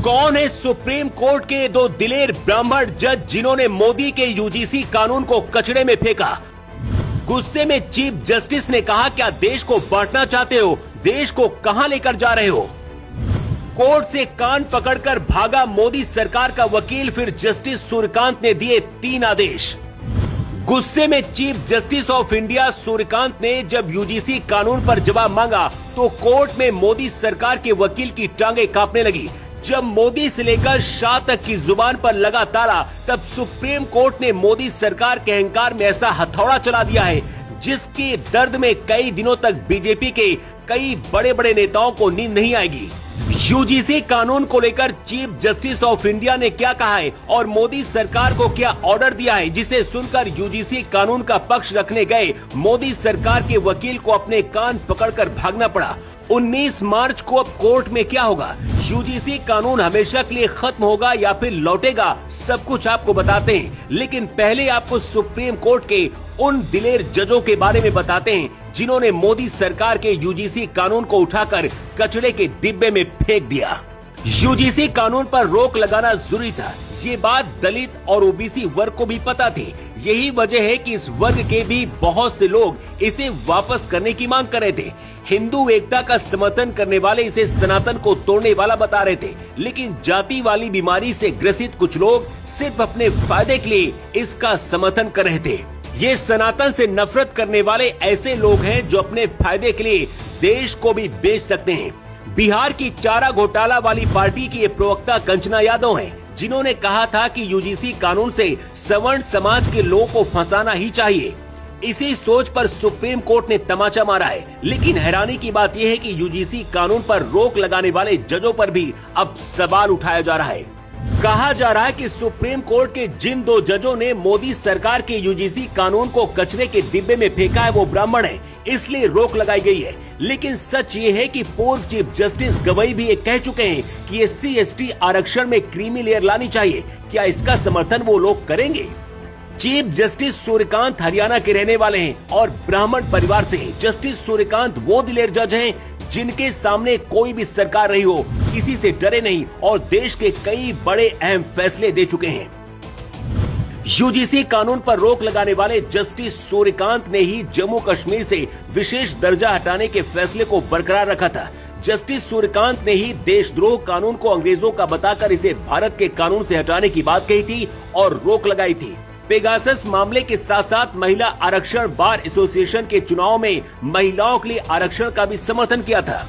कौन है supreme court के दो दिलेर ब्राह्मण जज जिन्होंने मोदी के यूजीसी कानून को कचड़े में फेंका? गुस्से में चीफ जस्टिस ने कहा, क्या देश को बांटना चाहते हो? देश को कहां लेकर जा रहे हो? कोर्ट से कान पकड़कर भागा मोदी सरकार का वकील, फिर जस्टिस सूर्यकांत ने दिए 3 आदेश। गुस्से में chief justice of India Suryakant ने जब यूजीसी कानून पर जवाब मांगा तो कोर्ट में मोदी सरकार के वकील की टांगे कांपने लगी। जब मोदी से लेकर शाह तक की जुबान पर लगा ताला, तब सुप्रीम कोर्ट ने मोदी सरकार के अहंकार में ऐसा हथौड़ा चला दिया है जिसके दर्द में कई दिनों तक बीजेपी के कई बड़े बड़े नेताओं को नींद नहीं आएगी। यूजीसी कानून को लेकर चीफ जस्टिस ऑफ इंडिया ने क्या कहा है और मोदी सरकार को क्या ऑर्डर दिया है, जिसे सुनकर यूजीसी कानून का पक्ष रखने गए मोदी सरकार के वकील को अपने कान पकड़कर भागना पड़ा। 19 मार्च को अब कोर्ट में क्या होगा? यूजीसी कानून हमेशा के लिए खत्म होगा या फिर लौटेगा? सब कुछ आपको बताते हैं, लेकिन पहले आपको सुप्रीम कोर्ट के उन दिलेर जजों के बारे में बताते हैं जिन्होंने मोदी सरकार के यूजीसी कानून को उठाकर कचड़े के डिब्बे में फेंक दिया। यूजीसी कानून पर रोक लगाना जरूरी था, ये बात दलित और ओबीसी वर्ग को भी पता थी। यही वजह है कि इस वर्ग के भी बहुत से लोग इसे वापस करने की मांग कर रहे थे। हिंदू एकता का समर्थन करने वाले इसे सनातन को तोड़ने वाला बता रहे थे, लेकिन जाति वाली बीमारी से ग्रसित कुछ लोग सिर्फ अपने फायदे के लिए इसका समर्थन कर रहे थे। ये सनातन से नफरत करने वाले ऐसे लोग हैं जो अपने फायदे के लिए देश को भी बेच सकते हैं। बिहार की चारा घोटाला वाली पार्टी की ये प्रवक्ता कंचना यादव हैं, जिन्होंने कहा था कि यूजीसी कानून से सवर्ण समाज के लोगों को फंसाना ही चाहिए। इसी सोच पर सुप्रीम कोर्ट ने तमाचा मारा है। लेकिन हैरानी की बात यह है कि यूजीसी कानून पर रोक लगाने वाले जजों पर भी अब सवाल उठाया जा रहा है। कहा जा रहा है कि सुप्रीम कोर्ट के जिन 2 जजों ने मोदी सरकार के यूजीसी कानून को कचरे के डिब्बे में फेंका है वो ब्राह्मण है, इसलिए रोक लगाई गई है। लेकिन सच ये है कि पूर्व चीफ जस्टिस गवई भी ये कह चुके हैं कि SC/ST आरक्षण में क्रीमी लेयर लानी चाहिए। क्या इसका समर्थन वो लोग करेंगे? चीफ जस्टिस सूर्यकांत हरियाणा के रहने वाले हैं और ब्राह्मण परिवार से हैं। जस्टिस सूर्यकांत वो दिलेर जज हैं जिनके सामने कोई भी सरकार रही हो, किसी से डरे नहीं और देश के कई बड़े अहम फैसले दे चुके हैं। यूजीसी कानून पर रोक लगाने वाले जस्टिस सूर्यकांत ने ही जम्मू कश्मीर से विशेष दर्जा हटाने के फैसले को बरकरार रखा था। जस्टिस सूर्यकांत ने ही देशद्रोह कानून को अंग्रेजों का बताकर इसे भारत के कानून से हटाने की बात कही थी और रोक लगाई थी। पेगासस मामले के साथ साथ महिला आरक्षण बार एसोसिएशन के चुनाव में महिलाओं के लिए आरक्षण का भी समर्थन किया था।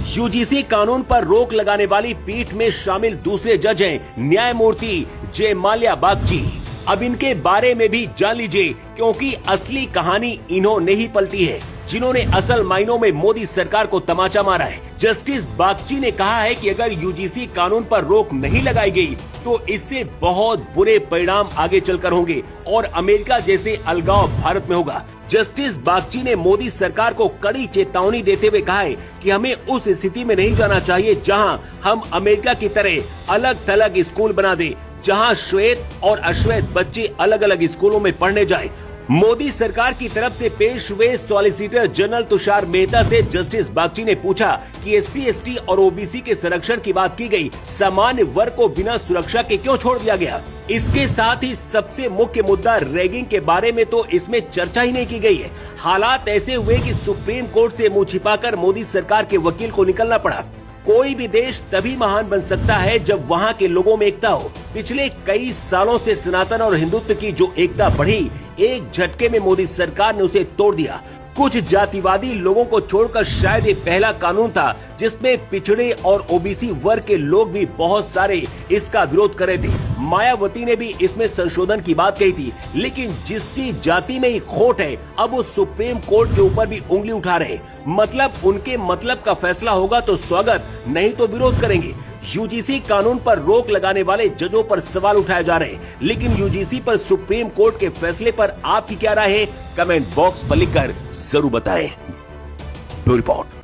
यूजीसी कानून पर रोक लगाने वाली पीठ में शामिल दूसरे जज हैं न्यायमूर्ति जयमाल्या बागची। अब इनके बारे में भी जान लीजिए, क्योंकि असली कहानी इन्होंने ही पलटी है, जिन्होंने असल मायनों में मोदी सरकार को तमाचा मारा है। जस्टिस बागची ने कहा है कि अगर यूजीसी कानून पर रोक नहीं लगाई गई तो इससे बहुत बुरे परिणाम आगे चलकर होंगे और अमेरिका जैसे अलगाव भारत में होगा। जस्टिस बागची ने मोदी सरकार को कड़ी चेतावनी देते हुए कहा है कि हमें उस स्थिति में नहीं जाना चाहिए जहां हम अमेरिका की तरह अलग थलग स्कूल बना दें, जहां श्वेत और अश्वेत बच्चे अलग अलग स्कूलों में पढ़ने जाएं। मोदी सरकार की तरफ से पेश हुए सॉलिसिटर जनरल तुषार मेहता से जस्टिस बागची ने पूछा कि SC/ST और OBC के संरक्षण की बात की गई, सामान्य वर्ग को बिना सुरक्षा के क्यों छोड़ दिया गया? इसके साथ ही सबसे मुख्य मुद्दा रैगिंग के बारे में तो इसमें चर्चा ही नहीं की गई है। हालात ऐसे हुए कि सुप्रीम कोर्ट से मुंह छिपाकर मोदी सरकार के वकील को निकलना पड़ा। कोई भी देश तभी महान बन सकता है जब वहाँ के लोगों में एकता हो। पिछले कई सालों से सनातन और हिंदुत्व की जो एकता बढ़ी, एक झटके में मोदी सरकार ने उसे तोड़ दिया। कुछ जातिवादी लोगों को छोड़कर शायद ये पहला कानून था जिसमें पिछड़े और ओबीसी वर्ग के लोग भी बहुत सारे इसका विरोध कर रहे थे। मायावती ने भी इसमें संशोधन की बात कही थी, लेकिन जिसकी जाति में ही खोट है अब वो सुप्रीम कोर्ट के ऊपर भी उंगली उठा रहे हैं। मतलब उनके मतलब का फैसला होगा तो स्वागत, नहीं तो विरोध करेंगे। यूजीसी कानून पर रोक लगाने वाले जजों पर सवाल उठाए जा रहे हैं, लेकिन यूजीसी पर सुप्रीम कोर्ट के फैसले पर आपकी क्या राय है? कमेंट बॉक्स पर लिखकर जरूर बताएं। Bureau report.